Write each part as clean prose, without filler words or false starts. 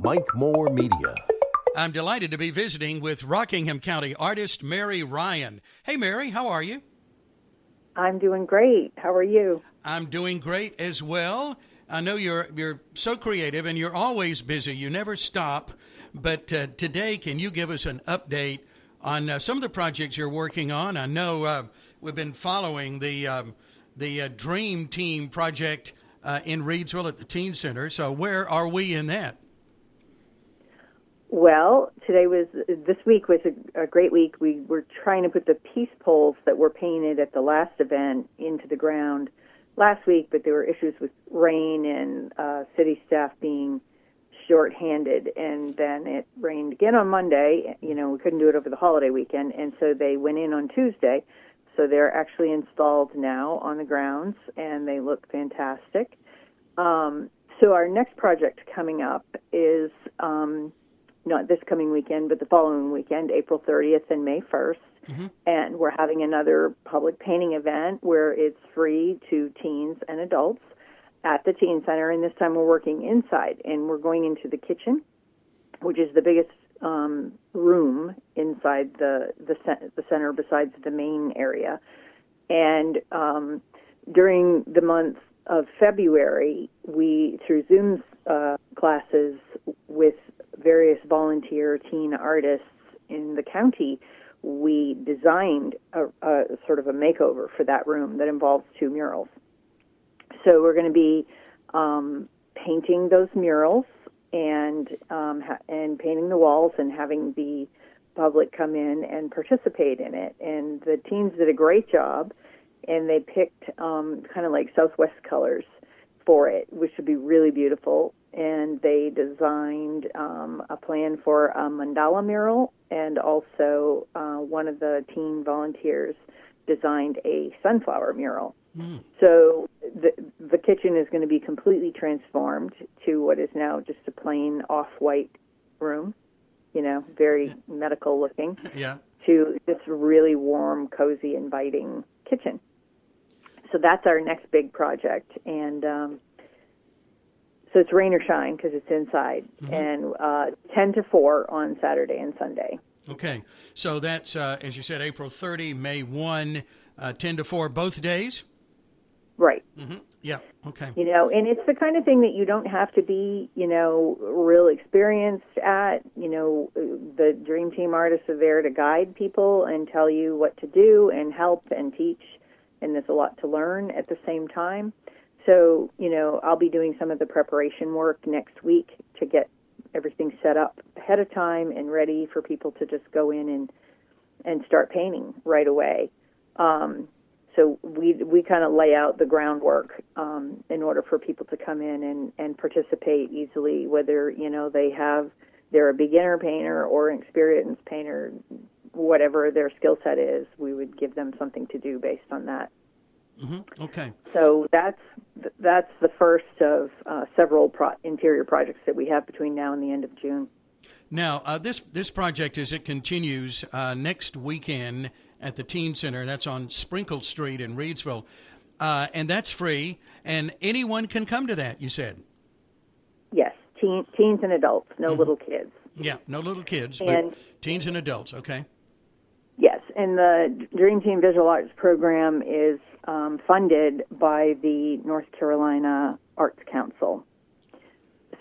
Mike Moore Media. I'm delighted to be visiting with Rockingham County artist Mary Ryan. Hey, Mary, how are you? I'm doing great. How are you? I'm doing great as well. I know you're so creative and you're always busy. You never stop. But today, can you give us an update on some of the projects you're working on? I know we've been following the Dream Team project in Reedsville at the Teen Center. So where are we in that? Well, this week was a great week. We were trying to put the peace poles that were painted at the last event into the ground last week, but there were issues with rain and city staff being short-handed, and then it rained again on Monday. We couldn't do it over the holiday weekend, and so they went in on Tuesday. So they're actually installed now on the grounds, and they look fantastic. So our next project coming up is not this coming weekend, but the following weekend, April 30th and May 1st. Mm-hmm. And we're having another public painting event where it's free to teens and adults at the Teen Center, and this time we're working inside, and we're going into the kitchen, which is the biggest room inside the center besides the main area. And during the month of February, we, through Zoom classes with various volunteer teen artists in the county, we designed a sort of a makeover for that room that involves 2 murals. So we're going to be painting those murals and painting the walls and having the public come in and participate in it. And the teens did a great job, and they picked kind of like Southwest colors for it, which would be really beautiful. And they designed a plan for a mandala mural, and also one of the teen volunteers designed a sunflower mural. Mm. So the kitchen is going to be completely transformed to what is now just a plain off-white room, very medical looking, to this really warm, cozy, inviting kitchen. So that's our next big project. And so it's rain or shine because it's inside, and 10 to 4 on Saturday and Sunday. Okay. So that's, as you said, April 30, May 1, 10 to 4, both days? Right. Mm-hmm. Yeah. Okay. And it's the kind of thing that you don't have to be, real experienced at. The Dream Team artists are there to guide people and tell you what to do and help and teach, and there's a lot to learn at the same time. So, I'll be doing some of the preparation work next week to get everything set up ahead of time and ready for people to just go in and start painting right away. So we kind of lay out the groundwork in order for people to come in and participate easily, whether, they're a beginner painter or an experienced painter, whatever their skill set is, we would give them something to do based on that. Mm-hmm. Okay. So that's the first of several interior projects that we have between now and the end of June. Now, this project, as it continues next weekend at the Teen Center, that's on Sprinkle Street in Reedsville, and that's free, and anyone can come to that, you said? Yes, teens and adults, no little kids. Yeah, no little kids, but teens and adults, okay. Yes, and the Dream Team Visual Arts program is funded by the North Carolina Arts Council.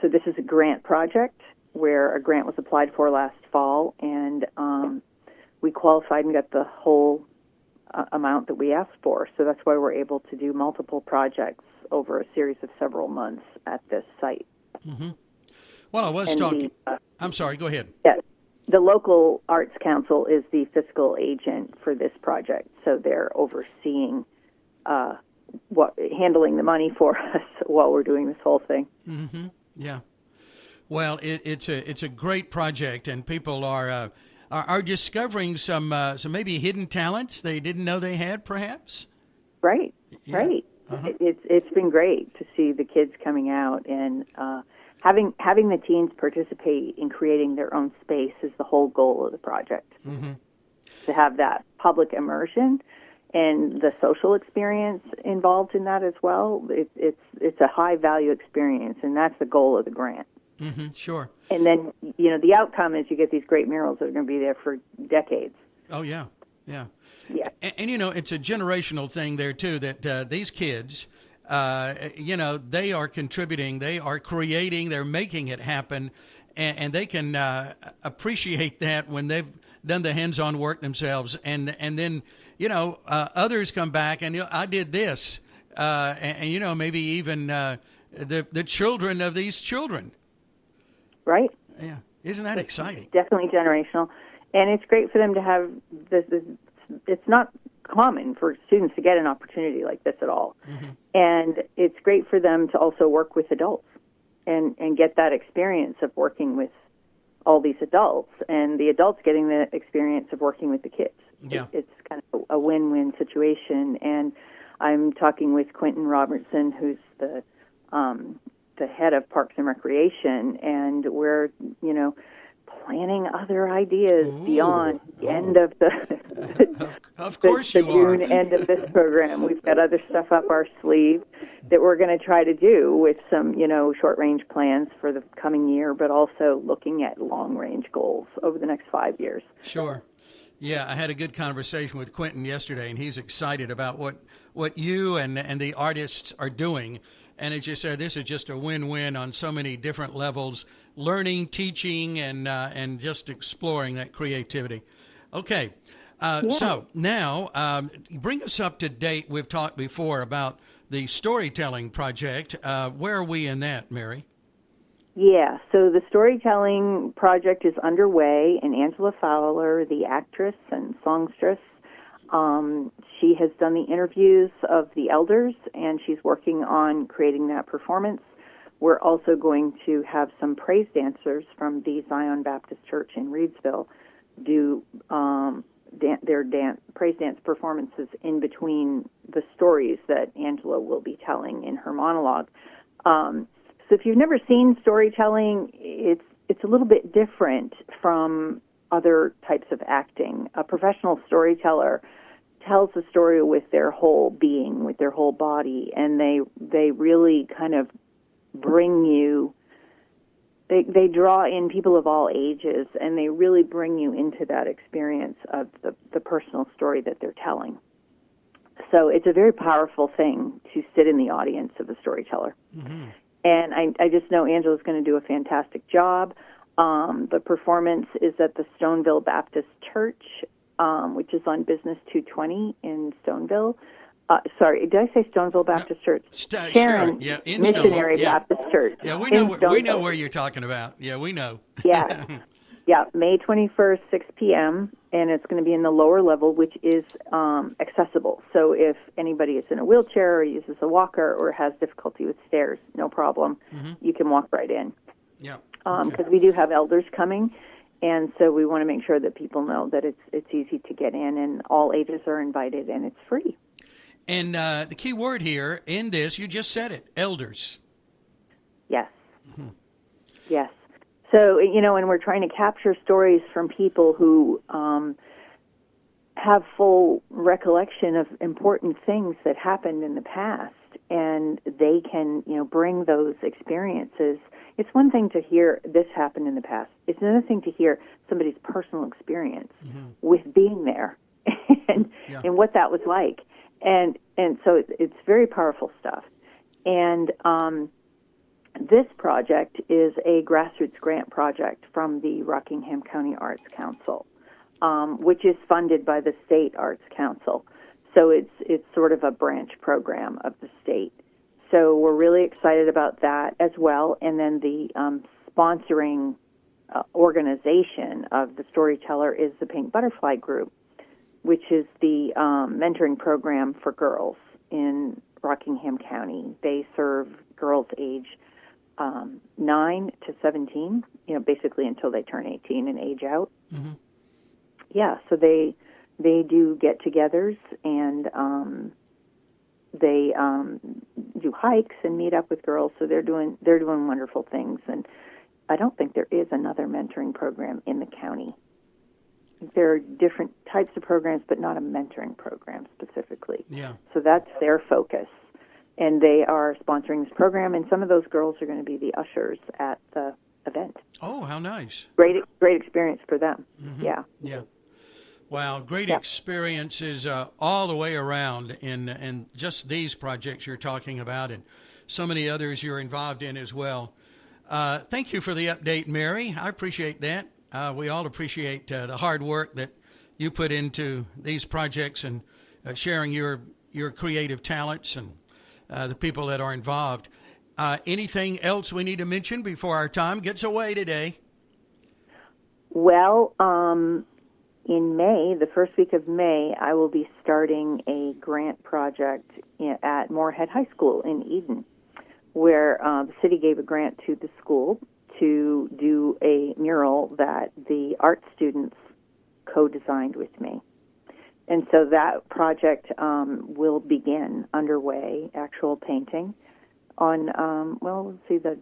So this is a grant project where a grant was applied for last fall, and we qualified and got the whole amount that we asked for. So that's why we're able to do multiple projects over a series of several months at this site. Mm-hmm. Well, I was talking... I'm sorry, go ahead. Yes. The local Arts Council is the fiscal agent for this project, so they're overseeing handling the money for us while we're doing this whole thing. Mm-hmm. Yeah. Well, it's a great project, and people are discovering some maybe hidden talents they didn't know they had, perhaps. Right. Yeah. Right. Uh-huh. It's been great to see the kids coming out and having the teens participate in creating their own space is the whole goal of the project. Mm-hmm. To have that public immersion and the social experience involved in that as well. It's a high value experience, and that's the goal of the grant. Sure. And then, the outcome is you get these great murals that are going to be there for decades. Oh, yeah. Yeah. Yeah. And it's a generational thing there, too, that these kids, they are contributing, they are creating, they're making it happen, and they can appreciate that when they've done the hands-on work themselves. And then, others come back and, I did this. And maybe even the children of these children. Right. Yeah. Isn't that exciting? Definitely generational. And it's great for them to have this. It's not common for students to get an opportunity like this at all. And it's great for them to also work with adults and get that experience of working with all these adults, and the adults getting the experience of working with the kids. Yeah. It's kind of a win-win situation. And I'm talking with Quentin Robertson, who's the head of Parks and Recreation, and we're, planning other ideas beyond the end of of course the you June are. end of this program. We've got other stuff up our sleeve that we're going to try to do with some, short-range plans for the coming year, but also looking at long-range goals over the next 5 years. Sure. Yeah, I had a good conversation with Quentin yesterday, and he's excited about what you and the artists are doing. And as you said, this is just a win-win on so many different levels, learning, teaching, and just exploring that creativity. Okay, so now bring us up to date. We've talked before about the storytelling project. Where are we in that, Mary? Yeah, so the storytelling project is underway, and Angela Fowler, the actress and songstress, she has done the interviews of the elders, and she's working on creating that performance. We're also going to have some praise dancers from the Zion Baptist Church in Reedsville do their praise dance performances in between the stories that Angela will be telling in her monologue. So if you've never seen storytelling, it's a little bit different from other types of acting. A professional storyteller tells the story with their whole being, with their whole body, and they really kind of bring you, they draw in people of all ages, and they really bring you into that experience of the personal story that they're telling. So it's a very powerful thing to sit in the audience of a storyteller. And I just know Angela's going to do a fantastic job. The performance is at the Stoneville Baptist Church, which is on Business 220 in Stoneville. Sorry, did I say Stoneville Baptist Church? Sharon yeah, in Missionary Stoneville, yeah. Baptist Church. Yeah, we know where you're talking about. Yeah, we know. Yeah, May 21st, 6 p.m., and it's going to be in the lower level, which is accessible. So if anybody is in a wheelchair or uses a walker or has difficulty with stairs, no problem. You can walk right in. Yeah. Because we do have elders coming, and so we want to make sure that people know that it's easy to get in, and all ages are invited, and it's free. And the key word here in this, you just said it, elders. Yes. Yes. So, and we're trying to capture stories from people who have full recollection of important things that happened in the past, and they can, bring those experiences. It's one thing to hear this happened in the past. It's another thing to hear somebody's personal experience with being there and what that was like. And so it's very powerful stuff. And this project is a Grassroots grant project from the Rockingham County Arts Council, which is funded by the State Arts Council. So it's sort of a branch program of the state. So we're really excited about that as well. And then the sponsoring organization of the storyteller is the Pink Butterfly Group, which is the mentoring program for girls in Rockingham County. They serve girls age 9 to 17, basically until they turn 18 and age out. Yeah, so they do get-togethers, and they do hikes and meet up with girls. So they're doing wonderful things, and I don't think there is another mentoring program in the county. There are different types of programs, but not a mentoring program specifically. Yeah. So that's their focus. And they are sponsoring this program, and some of those girls are going to be the ushers at the how nice. Great experience for them. Mm-hmm. Yeah. Yeah. Wow, great Yeah. experiences all the way around in just these projects you're talking about, and so many others you're involved in as well. Thank you for the update, Mary. I appreciate that. We all appreciate the hard work that you put into these projects and sharing your creative talents and the people that are involved. Anything else we need to mention before our time gets away today? Well, in May, the first week of May, I will be starting a grant project at Moorhead High School in Eden, where the city gave a grant to the school to do a mural that the art students co-designed with me. And so that project will begin underway, actual painting, on,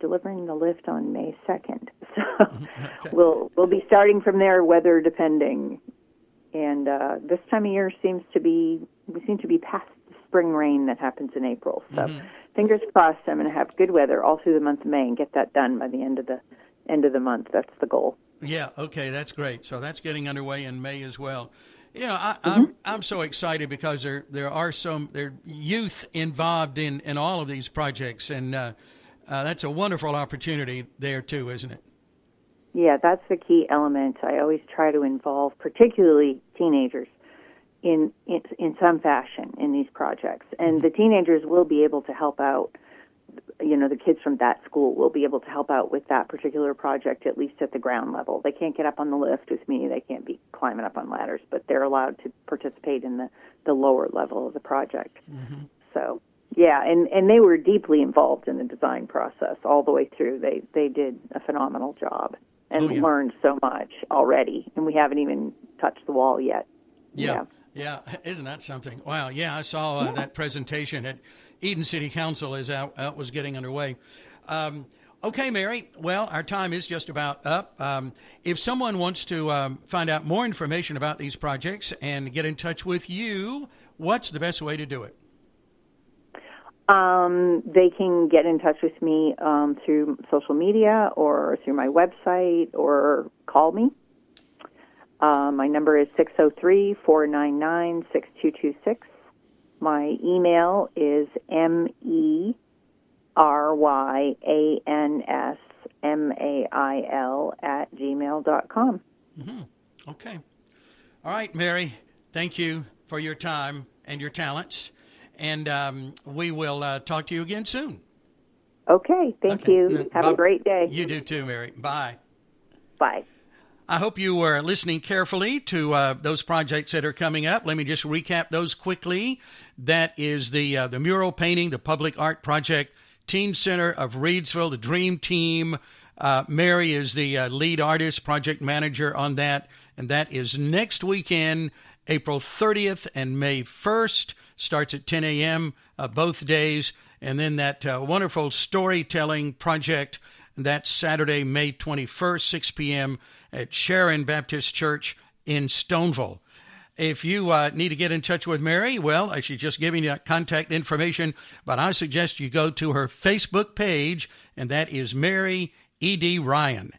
delivering the lift on May 2nd. So Okay. we'll be starting from there, weather depending. And this time of year we seem to be past the spring rain that happens in April. So fingers crossed I'm going to have good weather all through the month of May and get that done by the end of the month. That's the goal. Yeah, okay, that's great. So that's getting underway in May as well. You know, I'm so excited because there are youth involved in all of these projects, and that's a wonderful opportunity there too, isn't it? Yeah, that's the key element. I always try to involve, particularly teenagers, in some fashion in these projects, and the teenagers will be able to help out. You know, the kids from that school will be able to help out with that particular project, at least at the ground level. They can't get up on the lift with me. They can't be climbing up on ladders, but they're allowed to participate in the lower level of the project. Mm-hmm. So, yeah, and they were deeply involved in the design process all the way through. They did a phenomenal job and learned so much already, and we haven't even touched the wall yet. Yeah. Isn't that something? Wow, yeah, I saw that presentation at Eden City Council as that was getting underway. Okay, Mary, well, our time is just about up. If someone wants to find out more information about these projects and get in touch with you, what's the best way to do it? They can get in touch with me through social media or through my website or call me. My number is 603-499-6226. My email is meryansmail@gmail.com. Mm-hmm. Okay. All right, Mary, thank you for your time and your talents, and we will talk to you again soon. Okay, thank you. Have a great day. You do too, Mary. Bye. Bye. I hope you were listening carefully to those projects that are coming up. Let me just recap those quickly. That is the mural painting, the public art project, Teen Center of Reidsville, the Dream Team. Mary is the lead artist, project manager on that, and that is next weekend, April 30th and May 1st. Starts at 10 a.m. Both days, and then that wonderful storytelling project, that's Saturday, May 21st, 6 p.m. at Sharon Baptist Church in Stoneville. If you need to get in touch with Mary, well, she's just giving you contact information, but I suggest you go to her Facebook page, and that is Mary E.D. Ryan.